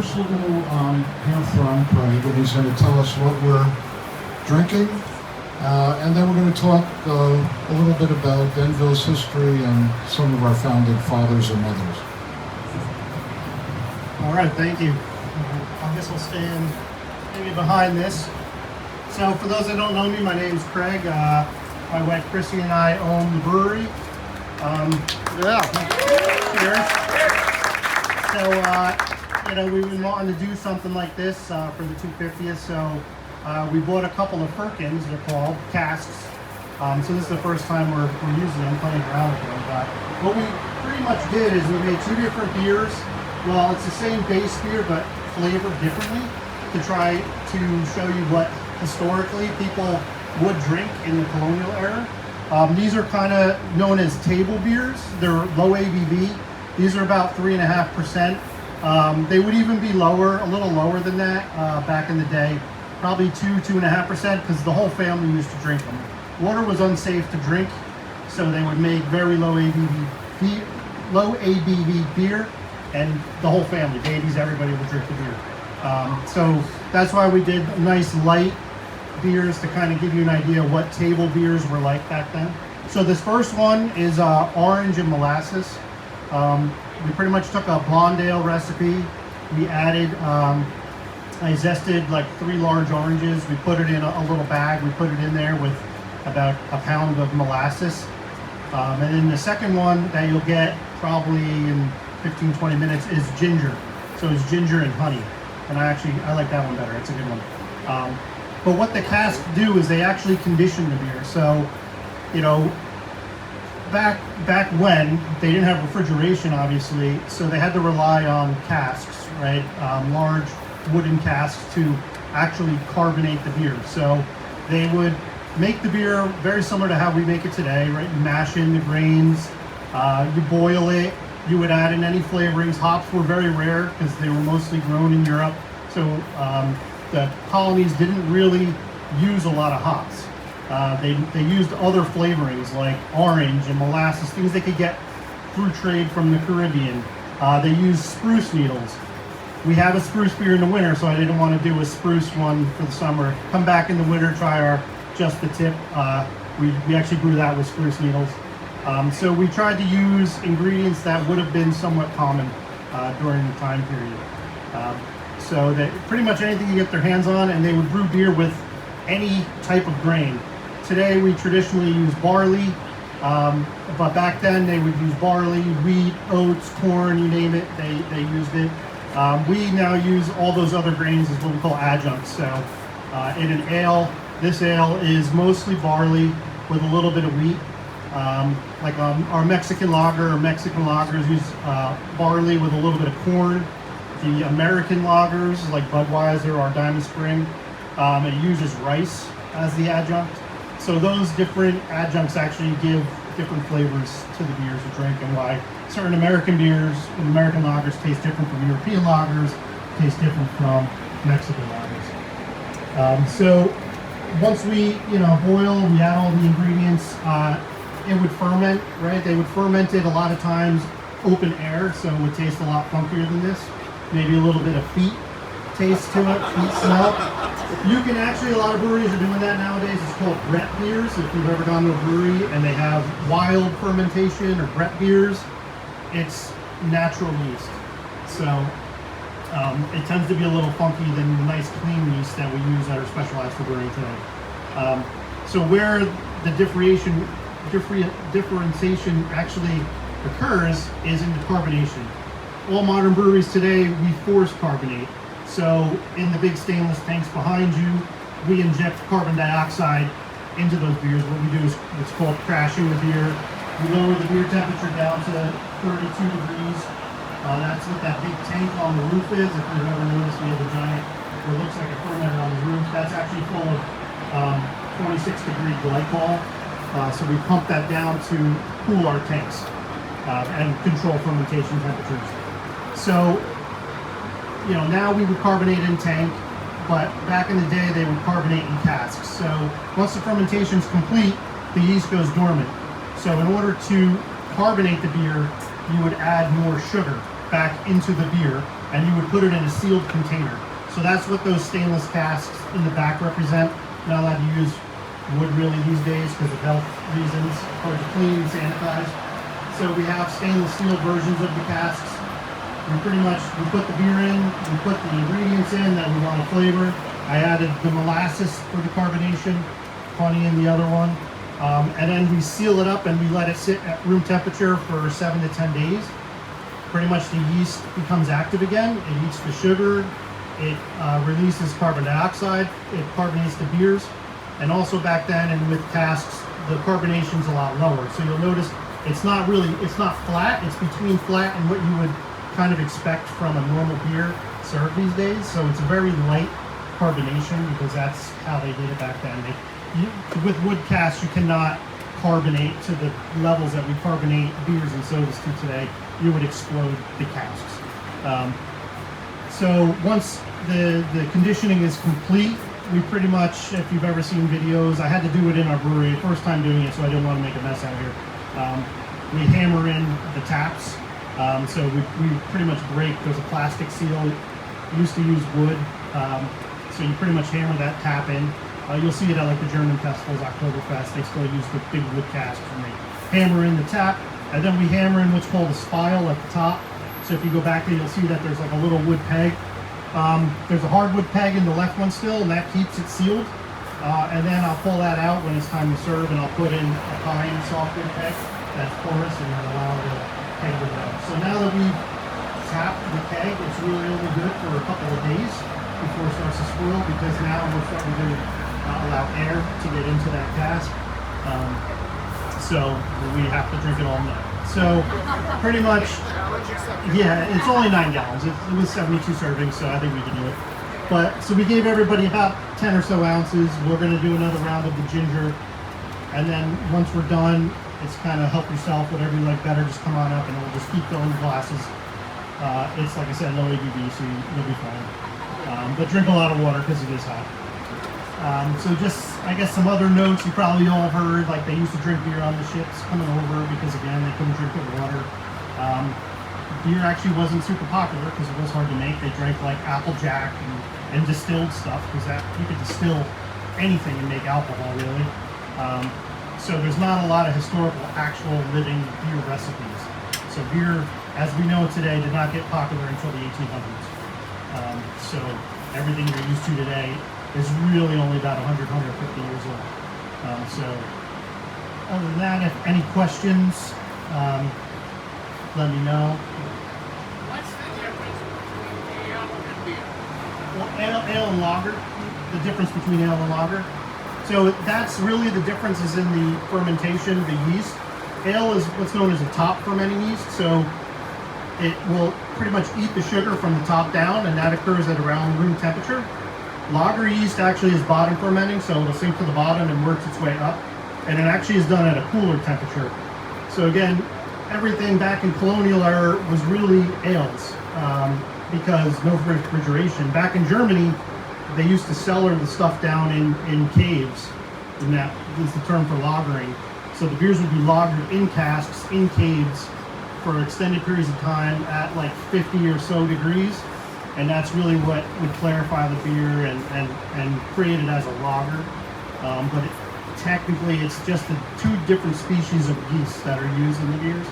first we're going to hear from Craig, and he's going to tell us what we're drinking. And then we're going to talk a little bit about Denville's history and some of our founding fathers and mothers. All right, thank you. I guess I'll stand maybe behind this. So for those that don't know me, my name's Craig. My wife Chrissy and I own the brewery. Cheers. So, we've been wanting to do something like this for the 250th. So we bought a couple of firkins, they're called, casks. So this is the first time we're using them, playing around with them. But what we pretty much did is we made two different beers. Well, it's the same base beer, but flavored differently to try to show you what historically people would drink in the colonial era. These are kind of known as table beers. They're low ABV. These are about 3.5%. They would even be lower, a little lower than that back in the day. Probably 2.5%, because the whole family used to drink them. Water was unsafe to drink, so they would make very low ABV beer, and the whole family, babies, everybody would drink the beer. So that's why we did nice light beers to kind of give you an idea of what table beers were like back then. So this first one is orange and molasses. We pretty much took a blonde ale recipe. We added, I zested like 3 large oranges. We put it in a little bag. We put it in there with about a pound of molasses. And then the second one that you'll get probably in 15-20 minutes is ginger. So it's ginger and honey. And I like that one better. It's a good one. But what the casks do is they actually condition the beer. So, back when they didn't have refrigeration, obviously, so they had to rely on casks, right? Large wooden casks to actually carbonate the beer. So they would make the beer very similar to how we make it today, right? You mash in the grains, you boil it, you would add in any flavorings. Hops were very rare because they were mostly grown in Europe. So the colonies didn't really use a lot of hops. They used other flavorings like orange and molasses, things they could get through trade from the Caribbean. They used spruce needles. We have a spruce beer in the winter, so I didn't want to do a spruce one for the summer. Come back in the winter, try our Just the Tip. We actually brew that with spruce needles. So we tried to use ingredients that would have been somewhat common during the time period. So that pretty much anything you get their hands on, and they would brew beer with any type of grain. Today we traditionally use barley, but back then they would use barley, wheat, oats, corn, you name it, they used it. We now use all those other grains as what we call adjuncts. So in an ale, this ale is mostly barley with a little bit of wheat. Like our Mexican lager or Mexican lagers use barley with a little bit of corn. The American lagers, like Budweiser or Diamond Spring, it uses rice as the adjunct. So those different adjuncts actually give different flavors to the beers you drink, and why certain American beers and American lagers taste different from European lagers, taste different from Mexican lagers. So once we boil, we add all the ingredients, it would ferment, right? They would ferment it a lot of times open air, so it would taste a lot funkier than this. Maybe a little bit of feet taste to it, feet smell. You can actually, a lot of breweries are doing that nowadays. It's called Brett beers. If you've ever gone to a brewery and they have wild fermentation or Brett beers, it's natural yeast. So it tends to be a little funky than the nice clean yeast that we use that are specialized for brewing today. So where the differentiation actually occurs is in the carbonation. All modern breweries today, we force carbonate. So in the big stainless tanks behind you, we inject carbon dioxide into those beers. What we do is what's called crashing the beer. We lower the beer temperature down to 32 degrees. That's what that big tank on the roof is. If you've ever noticed, we have a giant, what looks like a fermenter on the roof. That's actually full of 26-degree glycol. So we pump that down to cool our tanks and control fermentation temperatures. So, now we would carbonate in tank, but back in the day they would carbonate in casks. So once the fermentation is complete, the yeast goes dormant. So in order to carbonate the beer, you would add more sugar back into the beer, and you would put it in a sealed container. So that's what those stainless casks in the back represent. Not allowed to use wood really these days because of health reasons, hard to clean and sanitize. So we have stainless steel versions of the casks. We put the beer in, we put the ingredients in that we want to flavor. I added the molasses for the carbonation, plenty in the other one. And then we seal it up and we let it sit at room temperature for 7 to 10 days. Pretty much the yeast becomes active again. It eats the sugar, it releases carbon dioxide, it carbonates the beers. And also back then, and with casks, the carbonation's a lot lower. So you'll notice it's not flat, it's between flat and what you would kind of expect from a normal beer served these days. So it's a very light carbonation because that's how they did it back then. With wood casks, you cannot carbonate to the levels that we carbonate beers and sodas to today. You would explode the casks. So once the conditioning is complete, we pretty much, if you've ever seen videos, I had to do it in our brewery, first time doing it, so I didn't want to make a mess out here. We hammer in the taps. So we pretty much break, there's a plastic seal. We used to use wood. So you pretty much hammer that tap in. You'll see it at like the German festivals, Oktoberfest, they still use the big wood casks and they hammer in the tap. And then we hammer in what's called a spile at the top. So if you go back there, you'll see that there's like a little wood peg. There's a hardwood peg in the left one still, and that keeps it sealed. And then I'll pull that out when it's time to serve, and I'll put in a pine softwood peg that's porous and allow the keg to go. So now that we've tapped the keg, it's really only good for a couple of days before it starts to spoil, because now we're starting to allow air to get into that cask. So we have to drink it all night. So pretty much, yeah, it's only 9 gallons. It was 72 servings, so I think we can do it. But so we gave everybody about 10 or so ounces. We're going to do another round of the ginger, and then once we're done, it's kind of help yourself, whatever you like better, just come on up and we'll just keep filling the glasses. It's like I said, low ABV, so you'll be fine. But drink a lot of water because it is hot. So just, I guess, some other notes you probably all heard, like they used to drink beer on the ships coming over because, again, they couldn't drink the water. Beer actually wasn't super popular because it was hard to make. They drank like Applejack and distilled stuff, because that you could distill anything and make alcohol, really. So there's not a lot of historical, actual living beer recipes. So beer, as we know it today, did not get popular until the 1800s. So everything you're used to today is really only about 100, 150 years old. So other than that, if any questions, let me know. What's the difference between ale and beer? Well, ale and lager, the difference between ale and lager. So that's really the difference is in the fermentation, the yeast. Ale is what's known as a top fermenting yeast. So it will pretty much eat the sugar from the top down, and that occurs at around room temperature. Lager yeast actually is bottom fermenting, so it'll sink to the bottom and works its way up. And it actually is done at a cooler temperature. So again, everything back in colonial era was really ales, because no refrigeration. Back in Germany, they used to cellar the stuff down in caves, and that is the term for lagering. So the beers would be lagered in casks, in caves, for extended periods of time at like 50 or so degrees. And that's really what would clarify the beer and create it as a lager. But technically, it's just the two different species of yeast that are used in the beers.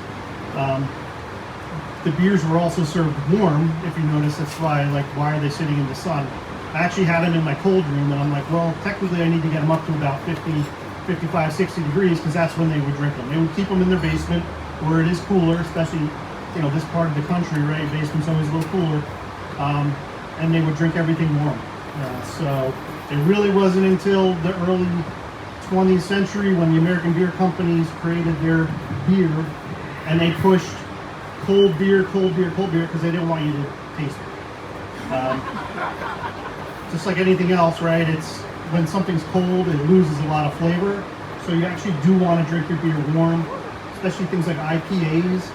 The beers were also served warm, if you notice. That's why, like, why are they sitting in the sun? I actually had them in my cold room, and I'm like, well, technically I need to get them up to about 50, 55, 60 degrees, because that's when they would drink them. They would keep them in their basement, where it is cooler, especially, you know, this part of the country, right? Basement's always a little cooler. And they would drink everything warm. So it really wasn't until the early 20th century when the American beer companies created their beer, and they pushed cold beer, because they didn't want you to taste it. Just like anything else, right? It's when something's cold, it loses a lot of flavor. So you actually do want to drink your beer warm, especially things like IPAs.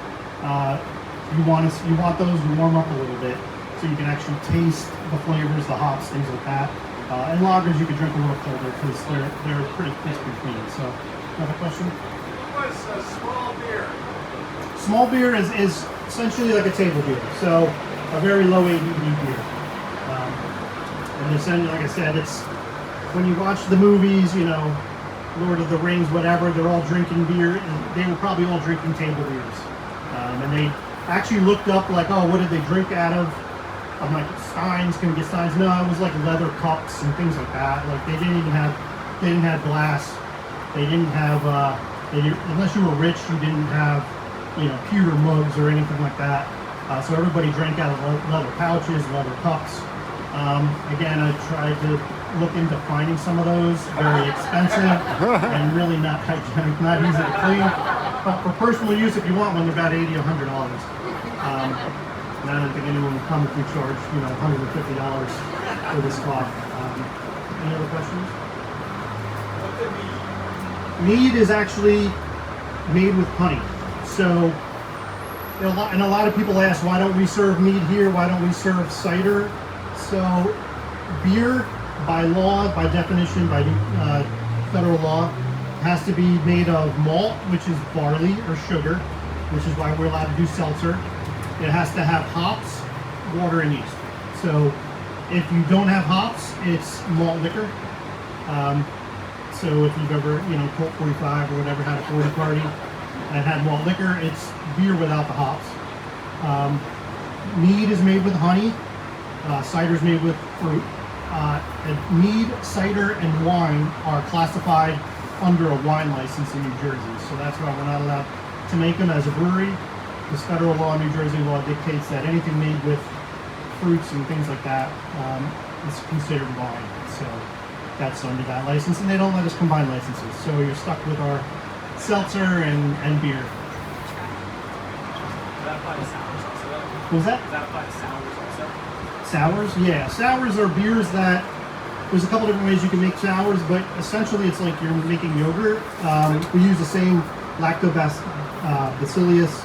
You want those to warm up a little bit, so you can actually taste the flavors, the hops, things like that. And lagers you can drink a little colder because they're pretty crispy clean. So, another question? What was small beer? Small beer is essentially like a table beer. So a very low ABV beer. And essentially, like I said, it's when you watch the movies, you know, Lord of the Rings, whatever, they're all drinking beer, and they were probably all drinking table beers. And they actually looked up like, oh, what did they drink out of? I'm like, steins, can we get steins? No, it was like leather cups and things like that. Like they didn't have glass. They didn't have, unless you were rich, you didn't have, you know, pewter mugs or anything like that. So everybody drank out of leather pouches, leather cups. Again, I tried to look into finding some of those. Very expensive and really not hygienic, not easy to clean. But for personal use, if you want one, they're about $80, $100. And I don't think anyone would come if we charge, you know, $150 for this cloth. Any other questions? Mead is actually made with honey. So, and a lot of people ask, why don't we serve mead here? Why don't we serve cider? So, beer, by law, by definition, by federal law, has to be made of malt, which is barley or sugar, which is why we're allowed to do seltzer. It has to have hops, water, and yeast. So if you don't have hops, it's malt liquor. So if you've ever, you know, Colt 45 or whatever, had a 40 party and had malt liquor, it's beer without the hops. Mead is made with honey. Cider is made with fruit. And mead, cider, and wine are classified under a wine license in New Jersey. So that's why we're not allowed to make them as a brewery. This federal law, New Jersey law, dictates that anything made with fruits and things like that is considered wine. So that's under that license, and they don't let us combine licenses. So you're stuck with our seltzer and beer. Does that apply to sours also? What was that? Does that apply to sours also? Sours? Yeah. Sours are beers that, there's a couple different ways you can make sours, but essentially it's like you're making yogurt. We use the same lactobacillus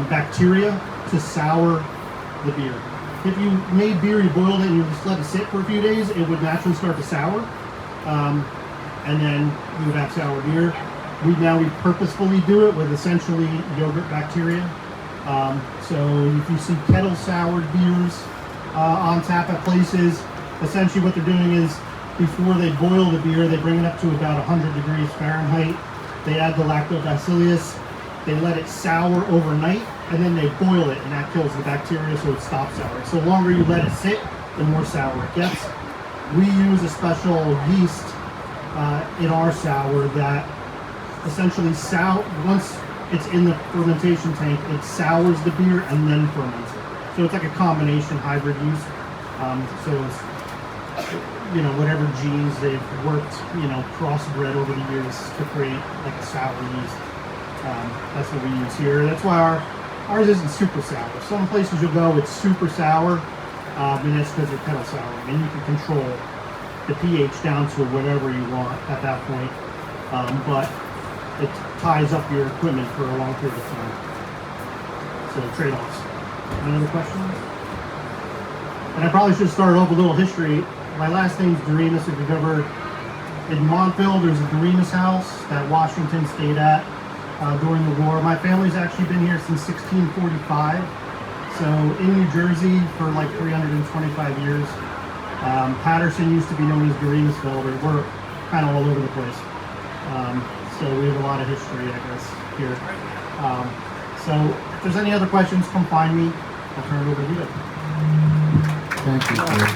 bacteria to sour the beer. If you made beer, you boiled it, and you just let it sit for a few days, it would naturally start to sour, and then you would have sour beer. We purposefully do it with essentially yogurt bacteria. So if you see kettle soured beers on tap at places, essentially what they're doing is before they boil the beer, they bring it up to about 100 degrees Fahrenheit. They add the lactobacillus. They let it sour overnight, and then they boil it, and that kills the bacteria, so it stops souring. So the longer you let it sit, the more sour it gets. We use a special yeast in our sour that essentially once it's in the fermentation tank, it sours the beer and then ferments it. So it's like a combination hybrid yeast. So it's, you know, whatever genes they've worked, you know, crossbred over the years to create like a sour yeast. That's what we use here. That's why ours isn't super sour. Some places you'll go, it's super sour, and that's because they're kettle souring. And you can control the pH down to whatever you want at that point. But it ties up your equipment for a long period of time. So trade-offs. Any other questions? And I probably should start off with a little history. My last name's Doremus. If you've ever, in Montville, there's a Doremus house that Washington stayed at during the war. My family's actually been here since 1645. So in New Jersey for like 325 years. Patterson used to be known as Doremusville. We're kind of all over the place. So we have a lot of history, I guess, here. So if there's any other questions, come find me. I'll turn it over to Vito. Thank you, Chris.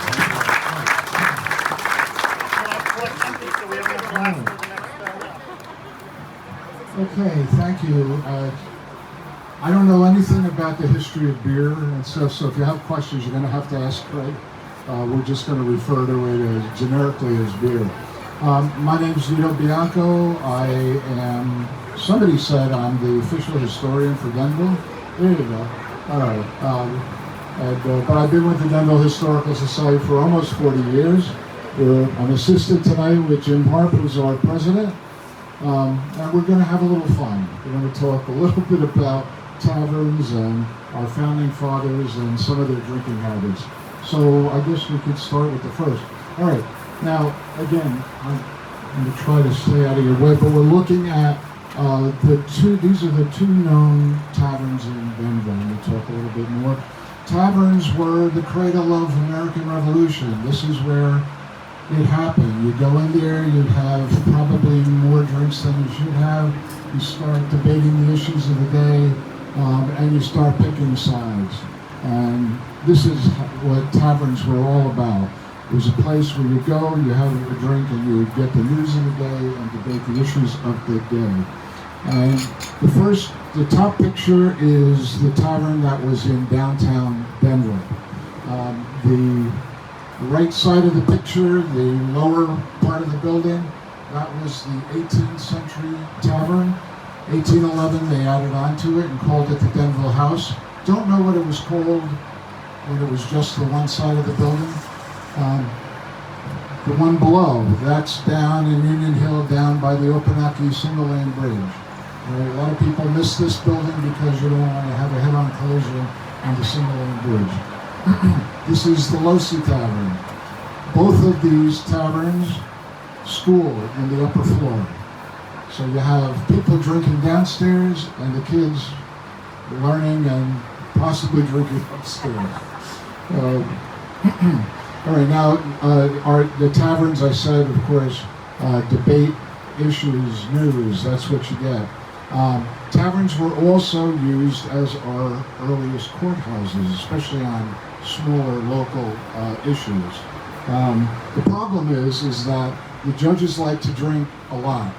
Okay, thank you. I don't know anything about the history of beer and stuff, so if you have questions, you're going to have to ask Craig. We're just going to refer to it generically as beer. My name is Vito Bianco. I am, somebody said I'm the official historian for Denville. There you go. All right. But I've been with the Denville Historical Society for almost 40 years. I'm assisted tonight with Jim Harp, who's our president. And we're going to have a little fun. We're going to talk a little bit about taverns and our founding fathers and some of their drinking habits. So I guess we could start with the first. All right. Now, again, I'm going to try to stay out of your way, but we're looking at these are the two known taverns in Denville, and we'll talk a little bit more. taverns were the cradle of American Revolution. This is where it happened. You go in there, you'd have probably more drinks than you should have. You start debating the issues of the day, and you start picking sides. And this is what taverns were all about. It was a place where you go, you have a drink, and you get the news of the day and debate the issues of the day. And the top picture is the tavern that was in downtown Denville. The right side of the picture, the lower part of the building, that was the 18th century tavern. 1811, they added on to it and called it the Denville House. Don't know what it was called when it was just the one side of the building. The one below, that's down in Union Hill, down by the Opanaki single lane bridge. A lot of people miss this building because you don't want to have a head-on collision on the single lane bridge. This is the Losi Tavern. Both of these taverns school in the upper floor. So you have people drinking downstairs and the kids learning and possibly drinking upstairs. All right, now the taverns, I said, of course, debate issues, news, that's what you get. Taverns were also used as our earliest courthouses, especially on smaller local issues. The problem is that the judges like to drink a lot.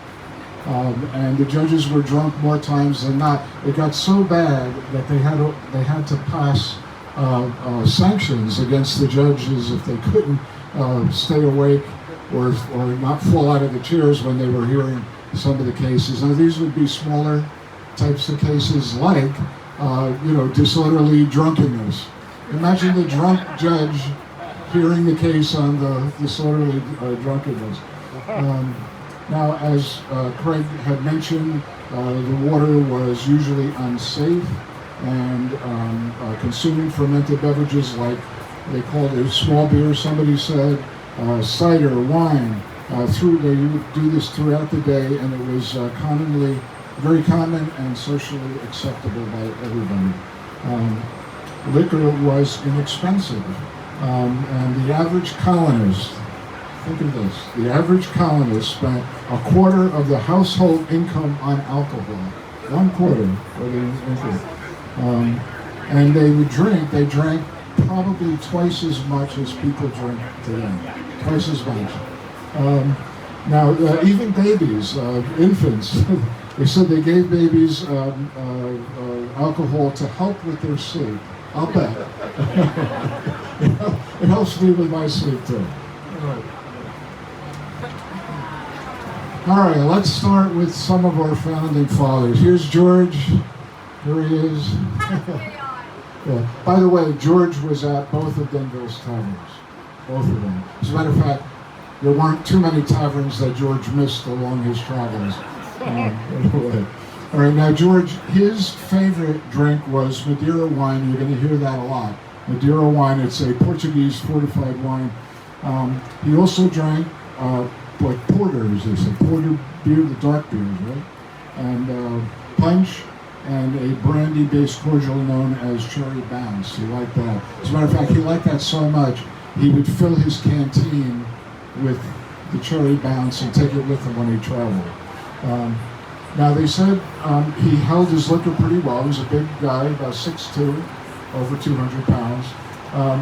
And the judges were drunk more times than not. It got so bad that they had to pass sanctions against the judges if they couldn't stay awake or not fall out of the chairs when they were hearing some of the cases. Now these would be smaller types of cases like disorderly drunkenness. Imagine the drunk judge hearing the case on the disorderly drunkenness. Now, as Craig had mentioned, the water was usually unsafe, and consuming fermented beverages like they called it small beer, somebody said, cider, wine, they would do this throughout the day, and it was very common and socially acceptable by everybody. Liquor was inexpensive, and the average colonist, think of this, the average colonist spent a quarter of the household income on alcohol. 1/4 of the income. And they drank probably twice as much as people drink today. Twice as much. Now, even babies, infants, they said they gave babies alcohol to help with their sleep. I'll bet. It helps me with my sleep too. All right, let's start with some of our founding fathers. Here's George. Here he is. Yeah. By the way, George was at both of Denville's taverns. Both of them. As a matter of fact, there weren't too many taverns that George missed along his travels. All right, now George, his favorite drink was Madeira wine. You're going to hear that a lot. Madeira wine, it's a Portuguese fortified wine. He also drank like porters, they say, porter beer, the dark beers, right? And punch, and a brandy-based cordial known as Cherry Bounce. He liked that. As a matter of fact, he liked that so much, he would fill his canteen with the Cherry Bounce and take it with him when he traveled. Now they said he held his liquor pretty well. He was a big guy, about 6'2", over 200 pounds.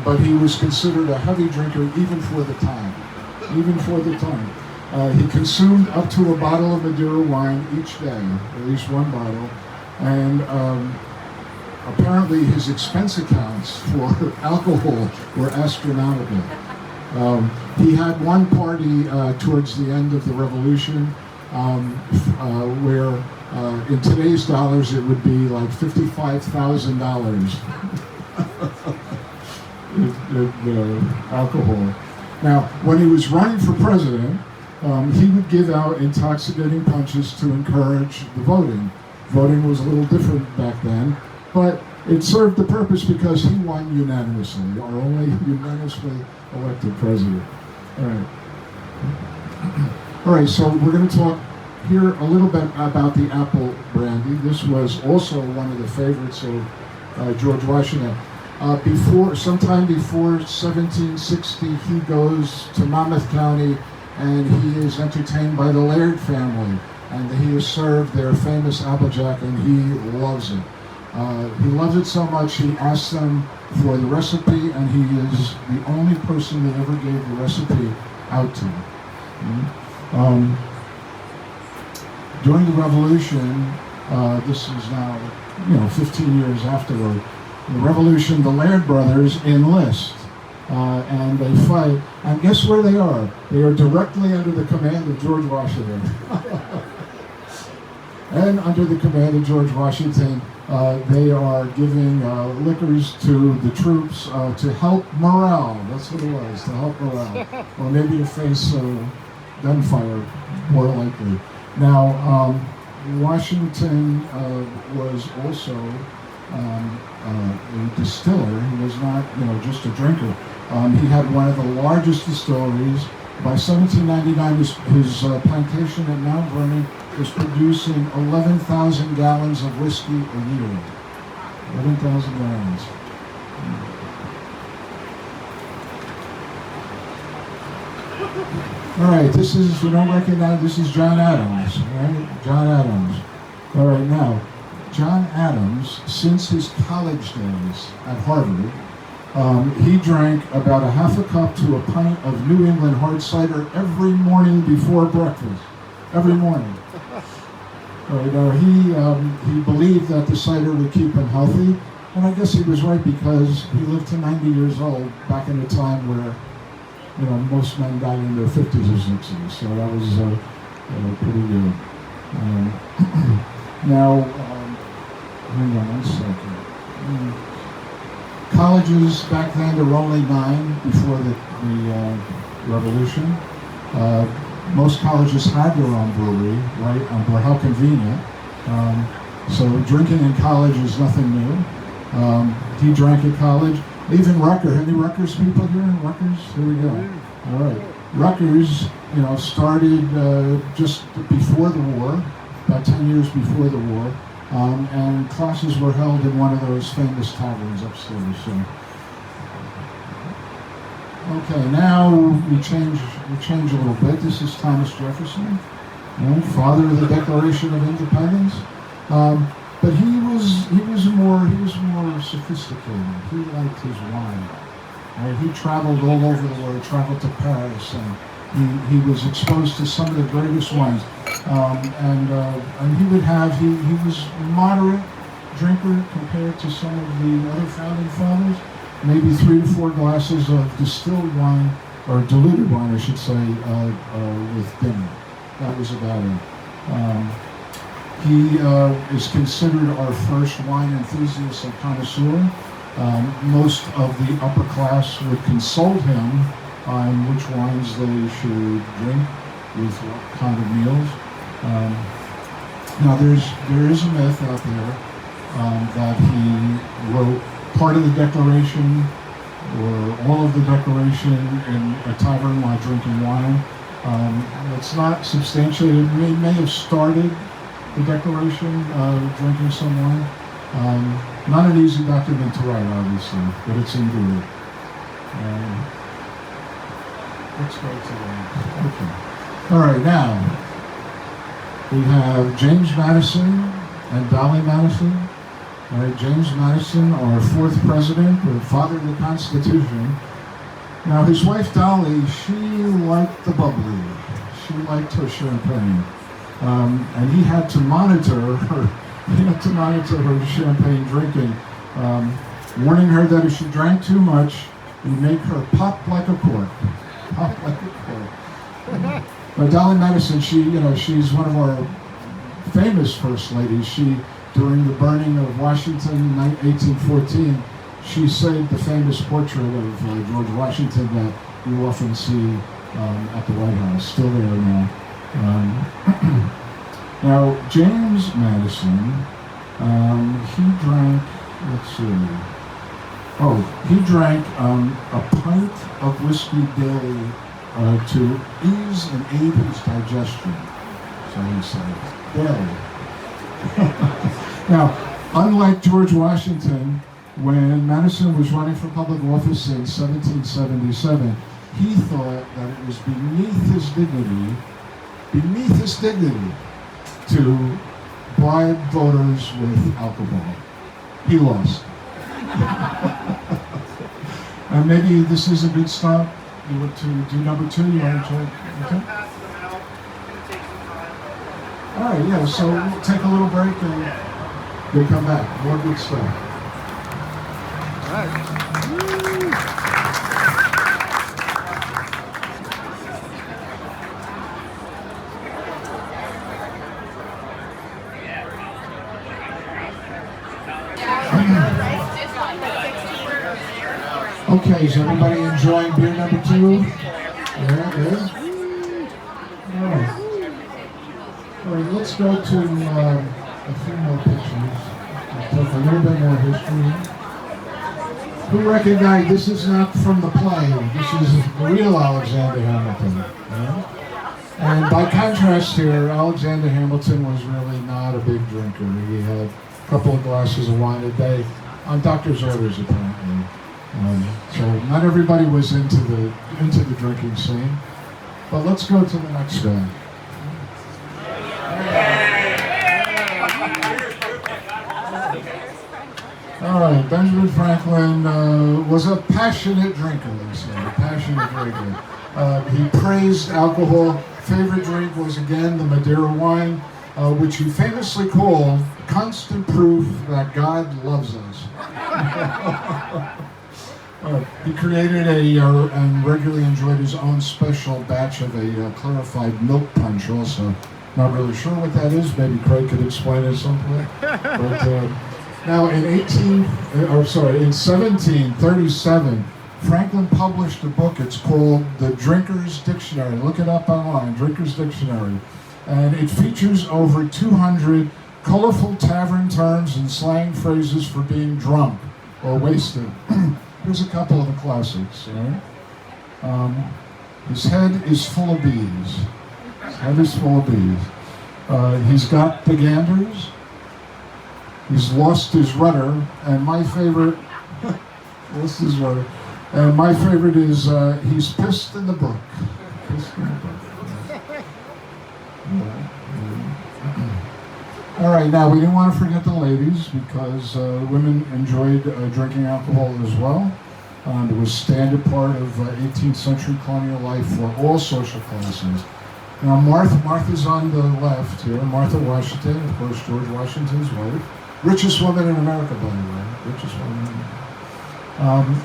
But he was considered a heavy drinker even for the time. Even for the time. He consumed up to a bottle of Madeira wine each day, at least one bottle. And apparently his expense accounts for alcohol were astronomical. He had one party towards the end of the Revolution where in today's dollars it would be like $55,000 alcohol. Now, when he was running for president, he would give out intoxicating punches to encourage the voting. Voting was a little different back then, but it served the purpose because he won unanimously, our only unanimously elected president. All right, so we're going to talk here a little bit about the apple brandy. This was also one of the favorites of George Washington. Sometime before 1760, he goes to Monmouth County, and he is entertained by the Laird family, and he is served their famous applejack, and he loves it. He loves it so much he asks them for the recipe, and he is the only person that ever gave the recipe out to him. During the Revolution, this is now 15 years afterward. The Revolution, the Laird brothers enlist, and they fight. And guess where they are? They are directly under the command of George Washington. And under the command of George Washington, they are giving liquors to the troops to help morale. That's what it was, to help morale. Or maybe to face gunfire, more likely. Now, Washington was also a distiller. He was not, just a drinker. He had one of the largest distilleries. By 1799, his plantation at Mount Vernon was producing 11,000 gallons of whiskey a year. 11,000 gallons. All right, this is, you don't recognize, this is John Adams, right? John Adams. All right, now, John Adams, since his college days at Harvard, he drank about a half a cup to a pint of New England hard cider every morning before breakfast. Every morning. He believed that the cider would keep him healthy, and I guess he was right, because he lived to 90 years old back in a time where most men died in their 50s or 60s, so that was pretty good. Now, hang on one second. Colleges back then, there were only 9 before the Revolution. Most colleges had their own brewery, right? But how convenient. So drinking in college is nothing new. He drank at college. Even Rutgers, any Rutgers people here? Rutgers? Here we go. All right. Rutgers, started just before the war, about 10 years before the war, and classes were held in one of those famous taverns upstairs. So. Okay, now we change a little bit. This is Thomas Jefferson, right? Father of the Declaration of Independence. But he was more sophisticated. He liked his wine. Right? He traveled all over the world. Traveled to Paris, and he was exposed to some of the greatest wines. And he was a moderate drinker compared to some of the other founding fathers. Maybe 3 to 4 glasses of distilled wine, or diluted wine, I should say, with dinner. That was about it. He is considered our first wine enthusiast and connoisseur. Most of the upper class would consult him on which wines they should drink with what kind of meals. Now there is a myth out there that he wrote part of the Declaration or all of the Declaration in a tavern while drinking wine. It's not substantiated. He may have started the Declaration drinking some wine. Not an easy document to write, obviously, but it's endured. Let's go to that. Okay. All right, now we have James Madison and Dolly Madison. All right, James Madison, our 4th president, or father of the Constitution. Now, his wife Dolly, she liked the bubbly. She liked her champagne, and he had to monitor her. He had to monitor her champagne drinking, warning her that if she drank too much, it would make her pop like a cork. Pop like a cork. But Dolly Madison, she's one of our famous first ladies. During the burning of Washington in 1814, she saved the famous portrait of George Washington that you often see at the White House, still there now. Now, James Madison, he drank, he drank a pint of whiskey daily to ease and aid his digestion, so he said, daily. Now, unlike George Washington, When Madison was running for public office in 1777, he thought that it was beneath his dignity to bribe voters with alcohol. He lost. And maybe this is a good stop. You want to do number 2? You want to try? Okay. Pass them out. It's gonna take some time. All right, yeah, so we'll take a little break and we'll come back. More good stuff. Okay, is everybody enjoying beer number 2? Yeah, good. All right. All right, let's go to a few more pictures. We'll take a little bit more history. Who recognize this is not from the play? This is the real Alexander Hamilton. Yeah? And by contrast here, Alexander Hamilton was really not a big drinker. He had a couple of glasses of wine a day on doctor's orders, apparently. So not everybody was into the drinking scene. But let's go to the next guy. All right, Benjamin Franklin was a passionate drinker, they say, a passionate drinker. He praised alcohol. Favorite drink was, again, the Madeira wine, which he famously called constant proof that God loves us. He created and regularly enjoyed his own special batch of a clarified milk punch also. Not really sure what that is. Maybe Craig could explain it someplace. But, now, in 1737, Franklin published a book. It's called The Drinker's Dictionary. Look it up online, Drinker's Dictionary. And it features over 200 colorful tavern terms and slang phrases for being drunk or wasted. Here's a couple of the classics. Right? His head is full of bees. His head is full of bees. He's got the ganders. He's lost his rudder, and my favorite, lost his rudder, and my favorite is he's pissed in the brook. Pissed in the brook. All right, now we didn't want to forget the ladies because women enjoyed drinking alcohol as well. It was a standard part of 18th century colonial life for all social classes. Now Martha's on the left here, Martha Washington, of course George Washington's wife. Richest woman in America, by the way. Richest woman in America.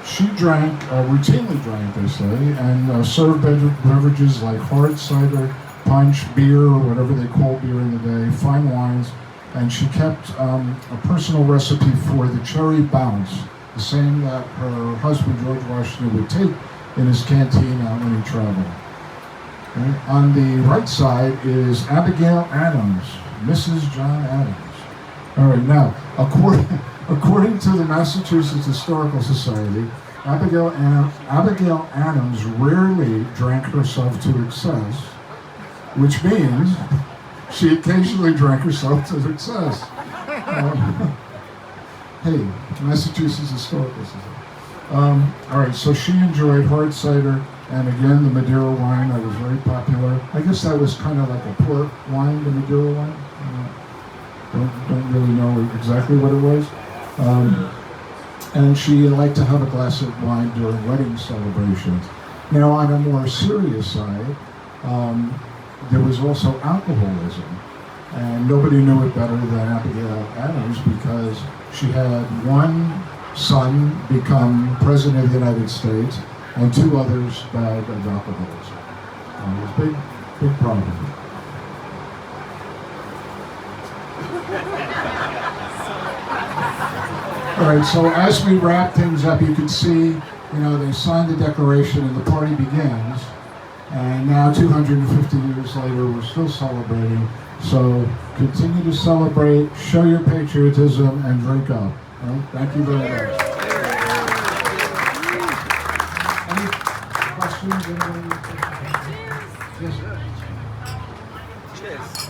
She drank, routinely drank, they say, and served beverages like hard cider, punch, beer, or whatever they call beer in the day, fine wines, and she kept a personal recipe for the cherry bounce, the same that her husband, George Washington, would take in his canteen out when he traveled. Okay. On the right side is Abigail Adams, Mrs. John Adams. All right, now, according to the Massachusetts Historical Society, Abigail Adams rarely drank herself to excess, which means she occasionally drank herself to excess. Hey, Massachusetts Historical Society. All right, so she enjoyed hard cider, and again, the Madeira wine that was very popular. I guess that was kind of like a port wine, the Madeira wine. Don't really know exactly what it was. And she liked to have a glass of wine during wedding celebrations. Now, on a more serious side, there was also alcoholism. And nobody knew it better than Abigail Adams because she had one son become president of the United States and 2 others died of alcoholism. It was a big problem. All right, so as we wrap things up, you can see, they signed the Declaration and the party begins. And now, 250 years later, we're still celebrating. So continue to celebrate, show your patriotism, and drink up. All right? Thank you very much. Any questions? Yes, sir. Cheers.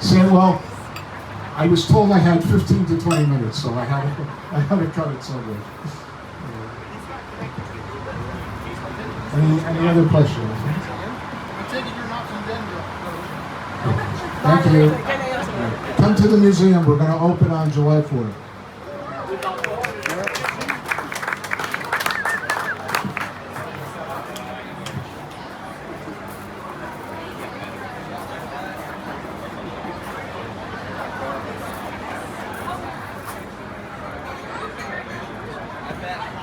Say, well, I was told I had 15 to 20 minutes, so I had to cut it somewhere. Any other questions? I take it you're not from Denville. Thank you. Come to the museum. We're going to open on July 4th. I bet.